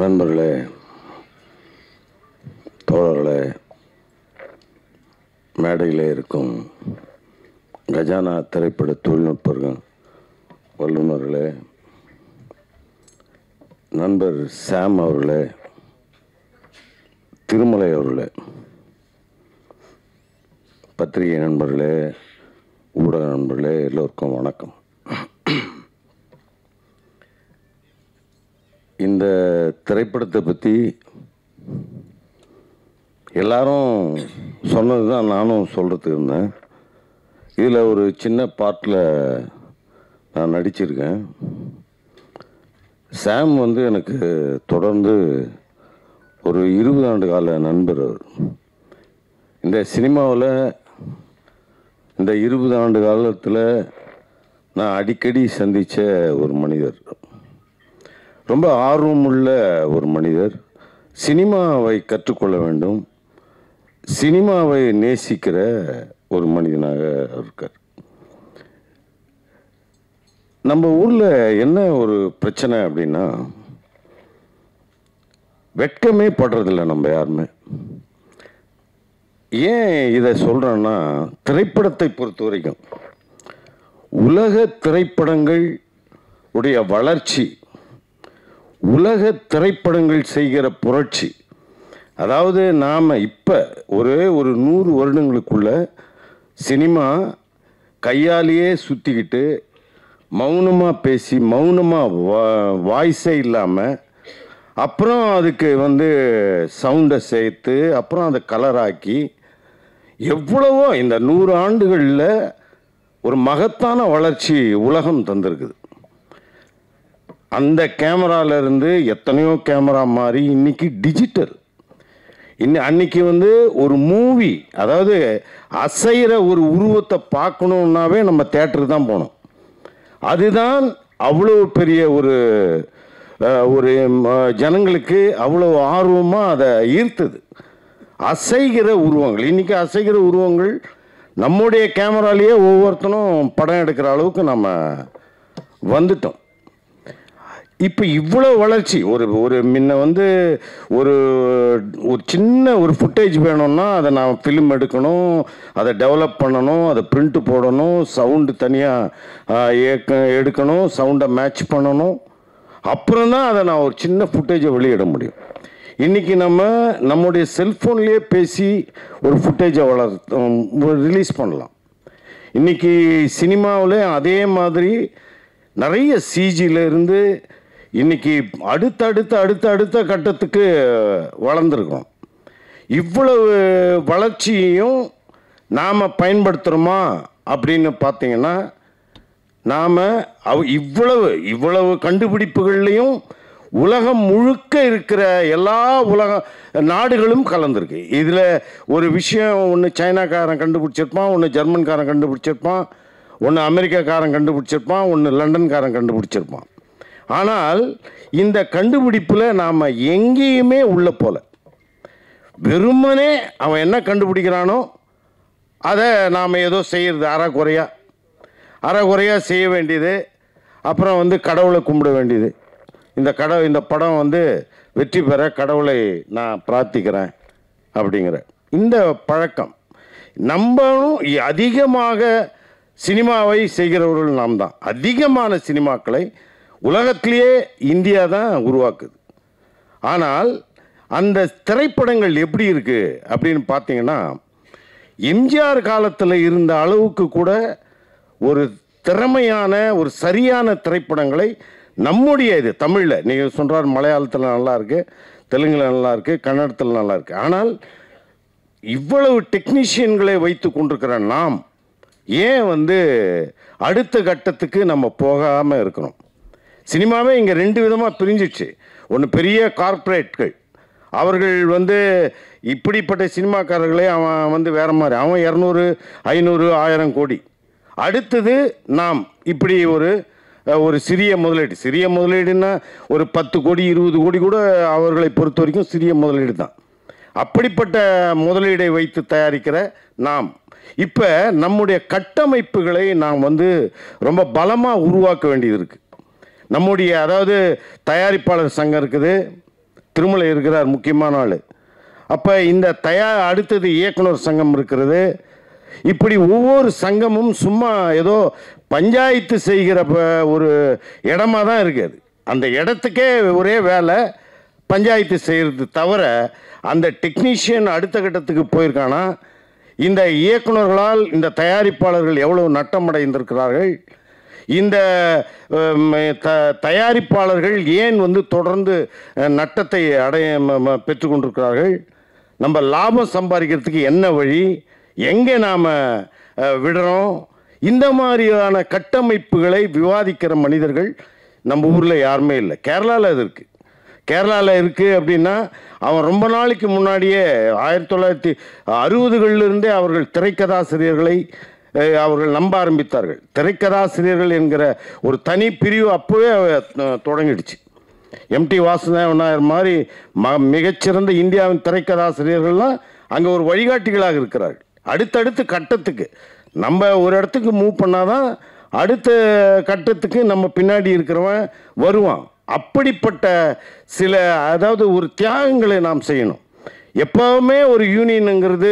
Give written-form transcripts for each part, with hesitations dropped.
நண்பர்களே, தோழர்களே, மேடையில் இருக்கும் கஜானா திரைப்பட தொழில்நுட்ப வல்லுநர்களே, நண்பர் சாம் அவர்களே, திருமலை அவர்களே, பத்திரிகை நண்பர்களே, ஊடக நண்பர்களே, எல்லோருக்கும் வணக்கம். இந்த திரைப்படத்தை பற்றி எல்லாரும் சொன்னது தான் நானும் சொல்கிறதுக்கு இருந்தேன். இதில் ஒரு சின்ன பார்ட்டில் நான் நடிச்சிருக்கேன். சாம் எனக்கு தொடர்ந்து ஒரு 20 ஆண்டு கால நண்பர். இந்த சினிமாவில் இந்த 20 ஆண்டு காலத்தில் நான் அடிக்கடி சந்தித்த ஒரு மனிதர், ரொம்ப ஆர்வமுள்ள ஒரு மனிதர், சினிமாவை கற்றுக்கொள்ள வேண்டும், சினிமாவை நேசிக்கிற ஒரு மனிதனாக இருக்கார். நம்ம ஊரில் என்ன ஒரு பிரச்சனை அப்படின்னா, வெட்கமே படுறதில்லை நம்ம யாருமே. ஏன் இதை சொல்கிறேன்னா, திரைப்படத்தை பொறுத்த வரைக்கும் உலக திரைப்படங்கள் உடைய வளர்ச்சி, உலக திரைப்படங்கள் செய்கிற புரட்சி, அதாவது நாம் இப்போ ஒரு 100 வருடங்களுக்குள்ள சினிமா கையாலேயே சுற்றிக்கிட்டு மௌனமாக பேசி மௌனமாக வாய்ஸே இல்லாமல் அப்புறம் அதுக்கு சவுண்டை சேர்த்து அப்புறம் அதை கலராக்கி எவ்வளவோ இந்த 100 ஆண்டுகளில் ஒரு மகத்தான வளர்ச்சி உலகம் தந்திருக்குது. அந்த கேமராவிலேருந்து எத்தனையோ கேமரா மாறி இன்னைக்கு டிஜிட்டல். அன்னைக்கு ஒரு மூவி, அதாவது அசைகிற ஒரு உருவத்தை பார்க்கணுன்னாவே நம்ம தேட்டருக்கு தான் போனோம். அதுதான் அவ்வளோ பெரிய ஒரு ஜனங்களுக்கு அவ்வளோ ஆர்வமாக அதை ஈர்த்தது. அசைகிற உருவங்கள், இன்றைக்கி அசைகிற உருவங்கள் நம்முடைய கேமராலேயே ஒவ்வொருத்தனும் படம் எடுக்கிற அளவுக்கு நம்ம வந்துட்டோம். இப்போ இவ்வளோ வளர்ச்சி, முன்ன ஒரு சின்ன ஒரு ஃபுட்டேஜ் வேணும்னா அதை நான் ஃபிலிம் எடுக்கணும், அதை டெவலப் பண்ணணும், அதை பிரிண்ட்டு போடணும், சவுண்டு தனியாக எடுக்கணும், சவுண்டை மேட்ச் பண்ணணும், அப்புறம் தான் அதை நான் ஒரு சின்ன ஃபுட்டேஜை வெளியிட முடியும். இன்றைக்கி நம்முடைய செல்ஃபோன்லேயே பேசி ஒரு ஃபுட்டேஜை ரிலீஸ் பண்ணலாம். இன்றைக்கி சினிமாவில் அதே மாதிரி நிறைய சிஜியிலேருந்து இன்றைக்கி அடுத்த கட்டத்துக்கு வளர்ந்துருக்கோம். இவ்வளவு வளர்ச்சியையும் நாம் பயன்படுத்துகிறோமா அப்படின்னு பார்த்தீங்கன்னா, நாம் இவ்வளவு கண்டுபிடிப்புகள்லையும் உலகம் முழுக்க இருக்கிற எல்லா உலக நாடுகளும் கலந்துருக்கு. இதில் ஒரு விஷயம், ஒன்று சைனாக்காரன் கண்டுபிடிச்சிருப்பான், ஒன்று ஜெர்மன்காரன் கண்டுபிடிச்சிருப்பான், ஒன்று அமெரிக்காக்காரன் கண்டுபிடிச்சிருப்பான், ஒன்று லண்டன்காரன் கண்டுபிடிச்சிருப்பான். ஆனால் இந்த கண்டுபிடிப்பில் நாம் எங்கேயுமே உள்ள போல, வெறுமனே அவன் என்ன கண்டுபிடிக்கிறானோ அதை நாம் ஏதோ செய்கிறது, அறகுறையாக செய்ய வேண்டியது, அப்புறம் கடவுளை கும்பிட வேண்டியது. இந்த படம் வெற்றி பெற கடவுளை நான் பிரார்த்திக்கிறேன் அப்படிங்கிற இந்த பழக்கம். நம்மளும் அதிகமாக சினிமாவை செய்கிறவர்கள் நாம் தான். அதிகமான சினிமாக்களை உலகத்திலேயே இந்தியா தான் உருவாக்குது. ஆனால் அந்த திரைப்படங்கள் எப்படி இருக்குது அப்படின்னு பார்த்தீங்கன்னா, எம்ஜிஆர் காலத்தில் இருந்த அளவுக்கு கூட ஒரு திறமையான ஒரு சரியான திரைப்படங்களை நம்முடைய இது தமிழில், நீங்கள் சொல்கிறார் மலையாளத்தில் நல்லா இருக்குது, தெலுங்கில் நல்லா இருக்குது, கன்னடத்தில் நல்லா இருக்குது. ஆனால் இவ்வளவு டெக்னீஷியன்களை வைத்து கொண்டிருக்கிற நாம் ஏன் அடுத்த கட்டத்துக்கு நம்ம போகாமல் இருக்கிறோம்? சினிமாவே இங்கே 2 விதமாக பிரிஞ்சிச்சு. ஒன்று பெரிய கார்ப்பரேட்கள், அவர்கள் இப்படிப்பட்ட சினிமாக்காரர்களே அவன் வேறு மாதிரி, அவன் 200, 500, 1000 கோடி. அடுத்தது நாம் இப்படி ஒரு சிறிய முதலீடுன்னா ஒரு 10 கோடி 20 கோடி கூட அவர்களை பொறுத்த வரைக்கும் சிறிய முதலீடு தான். அப்படிப்பட்ட முதலீடை வைத்து தயாரிக்கிற நாம் இப்போ நம்முடைய கட்டமைப்புகளை நாம் ரொம்ப பலமாக உருவாக்க வேண்டியது இருக்குது. நம்முடைய அதாவது தயாரிப்பாளர் சங்கம் இருக்குது, திருமலை இருக்கிறார், முக்கியமான ஆள். அப்போ இந்த அடுத்தது இயக்குனர் சங்கம் இருக்கிறது. இப்படி ஒவ்வொரு சங்கமும் சும்மா ஏதோ பஞ்சாயத்து செய்கிற ஒரு இடமா தான் இருக்குது. அந்த இடத்துக்கே ஒரே வேலை பஞ்சாயத்து செய்கிறது தவிர அந்த டெக்னீஷியன் அடுத்த கட்டத்துக்கு போயிருக்கானா, இந்த இயக்குனர்களால் இந்த தயாரிப்பாளர்கள் எவ்வளவு நட்டமடைந்திருக்கிறார்கள், இந்த தயாரிப்பாளர்கள் ஏன் தொடர்ந்து நட்டத்தை பெற்றுக்கொண்டிருக்கிறார்கள், நம்ம லாபம் சம்பாதிக்கிறதுக்கு என்ன வழி, எங்கே நாம் விடுறோம், இந்த மாதிரியான கட்டமைப்புகளை விவாதிக்கிற மனிதர்கள் நம்ம ஊரில் யாருமே இல்லை. கேரளாவில் அது இருக்குது. கேரளாவில் இருக்குது அப்படின்னா அவன் ரொம்ப நாளைக்கு முன்னாடியே 1960களிலிருந்தே அவர்கள் திரைக்கதாசிரியர்களை அவர்கள் நம்ப ஆரம்பித்தார்கள். திரைக்கதாசிரியர்கள் என்கிற ஒரு தனி பிரிவு அப்போவே தொடங்கிடுச்சு. எம்டி வாசுதேவன் நாயர் மாதிரி மிகச்சிறந்த இந்தியாவின் திரைக்கதாசிரியர்கள்லாம் அங்கே ஒரு வழிகாட்டிகளாக இருக்கிறார்கள். அடுத்தடுத்து கட்டத்துக்கு நம்ம ஒரு இடத்துக்கு மூவ் பண்ணாதான் அடுத்த கட்டத்துக்கு நம்ம பின்னாடி இருக்கிறவன் வருவான். அப்படிப்பட்ட சில அதாவது ஒரு தியாகங்களை நாம் செய்யணும். எப்போவுமே ஒரு யூனியனுங்கிறது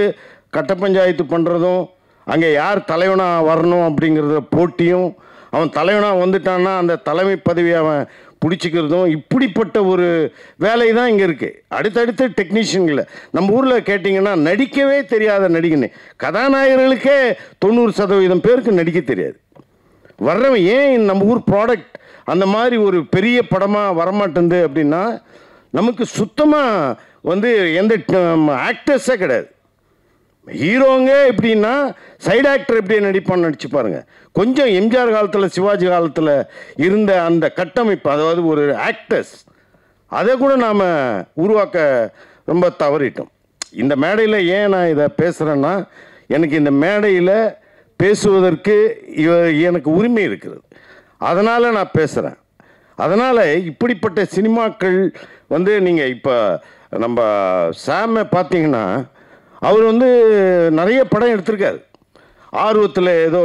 கட்ட பஞ்சாயத்து பண்ணுறதும், அங்கே யார் தலைவனாக வரணும் அப்படிங்கிறத போட்டியும், அவன் தலைவனாக வந்துட்டான்னா அந்த தலைமை பதவியை அவன் பிடிச்சிக்கிறதும், இப்படிப்பட்ட ஒரு வேலை தான் இங்கே இருக்குது. அடுத்தடுத்து டெக்னீஷியன்களை நம்ம ஊரில் கேட்டிங்கன்னா நடிக்கவே தெரியாத நடிகனே, கதாநாயகர்களுக்கே 90% பேருக்கு நடிக்க தெரியாது. வர்றவன் ஏன் நம்ம ஊர் ப்ராடக்ட் அந்த மாதிரி ஒரு பெரிய படமாக வரமாட்டேங்குது அப்படின்னா, நமக்கு சுத்தமாக எந்த ஆக்டர்ஸே கிடையாது. ஹீரோங்க எப்படின்னா சைடு ஆக்டர் எப்படி நடிப்பான்னு நடிச்சு பாருங்க. கொஞ்சம் எம்ஜிஆர் காலத்தில் சிவாஜி காலத்தில் இருந்த அந்த கட்டமைப்பு, அதாவது ஒரு ஆக்டர்ஸ், அதை கூட நாம் உருவாக்க ரொம்ப தவறிட்டோம். இந்த மேடையில் ஏன் நான் இதை பேசுகிறேன்னா, எனக்கு இந்த மேடையில் பேசுவதற்கு எனக்கு உரிமை இருக்கிறது. அதனால் நான் பேசுகிறேன். அதனால் இப்படிப்பட்ட சினிமாக்கள் நீங்கள் இப்போ நம்ம சாமை பார்த்தீங்கன்னா அவர் நிறைய படம் எடுத்திருக்காரு. ஆர்வத்தில் ஏதோ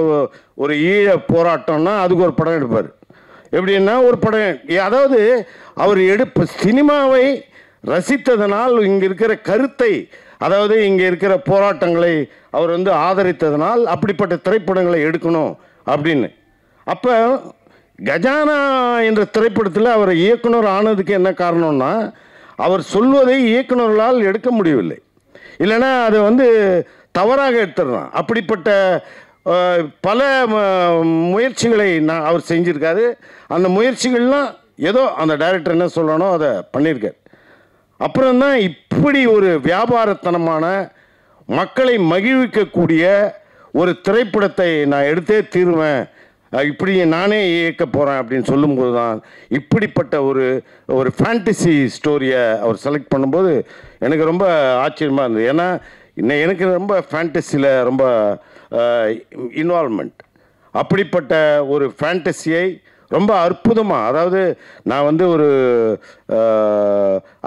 ஒரு ஈழ போராட்டம்னா அதுக்கு ஒரு படம் எடுப்பார். எப்படின்னா ஒரு படம், அதாவது அவர் சினிமாவை ரசித்ததனால், இங்கே இருக்கிற கருத்தை, அதாவது இங்கே இருக்கிற போராட்டங்களை அவர் ஆதரித்ததனால் அப்படிப்பட்ட திரைப்படங்களை எடுக்கணும் அப்படின்னு. அப்போ கஜானா என்ற திரைப்படத்தில் அவர் இயக்குனர் ஆனதுக்கு என்ன காரணம்னா, அவர் சொல்வதை இயக்குனர்களால் எடுக்க முடியவில்லை. இல்லைன்னா அதை தவறாக எடுத்துடுறான். அப்படிப்பட்ட பல முயற்சிகளை அவர் செஞ்சுருக்காரு. அந்த முயற்சிகள்லாம் ஏதோ அந்த டைரக்டர் என்ன சொல்லணும் அதை பண்ணியிருக்கார். அப்புறம்தான் இப்படி ஒரு வியாபாரத்தனமான மக்களை மகிழ்விக்கக்கூடிய ஒரு திரைப்படத்தை நான் எடுத்தே தீருவேன், இப்படி நானே இயக்க போகிறேன் அப்படின்னு சொல்லும்போது தான் இப்படிப்பட்ட ஒரு ஃபேண்டசி ஸ்டோரியை அவர் செலக்ட் பண்ணும்போது எனக்கு ரொம்ப ஆச்சரியமாக இருந்தது. ஏன்னா எனக்கு ரொம்ப ஃபேண்டசியில் ரொம்ப இன்வால்மெண்ட். அப்படிப்பட்ட ஒரு ஃபேண்டசியை ரொம்ப அற்புதமாக, அதாவது நான் ஒரு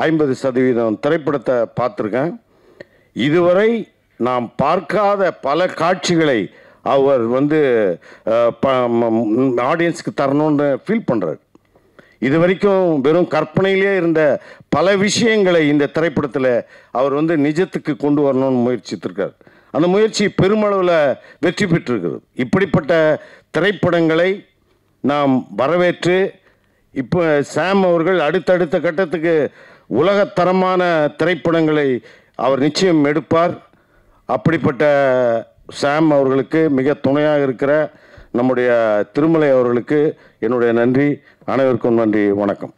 50% திரைப்படத்தை பார்த்துருக்கேன். இதுவரை நாம் பார்க்காத பல காட்சிகளை அவர் ஆடியன்ஸுக்கு தரணும்னு ஃபீல் பண்ணுறாரு. இது வரைக்கும் வெறும் கற்பனையிலே இருந்த பல விஷயங்களை இந்த திரைப்படத்தில் அவர் நிஜத்துக்கு கொண்டு வரணும்னு முயற்சித்திருக்கார். அந்த முயற்சி பெருமளவில் வெற்றி பெற்றிருக்கிறது. இப்படிப்பட்ட திரைப்படங்களை நாம் வரவேற்று, இப்போ சாம் அவர்கள் அடுத்தடுத்த கட்டத்துக்கு உலகத்தரமான திரைப்படங்களை அவர் நிச்சயம் எடுப்பார். அப்படிப்பட்ட சாம் அவர்களுக்கு மிக துணையாக இருக்கிற நம்முடைய திருமலை அவர்களுக்கு என்னுடைய நன்றி. அனைவருக்கும் நன்றி. வணக்கம்.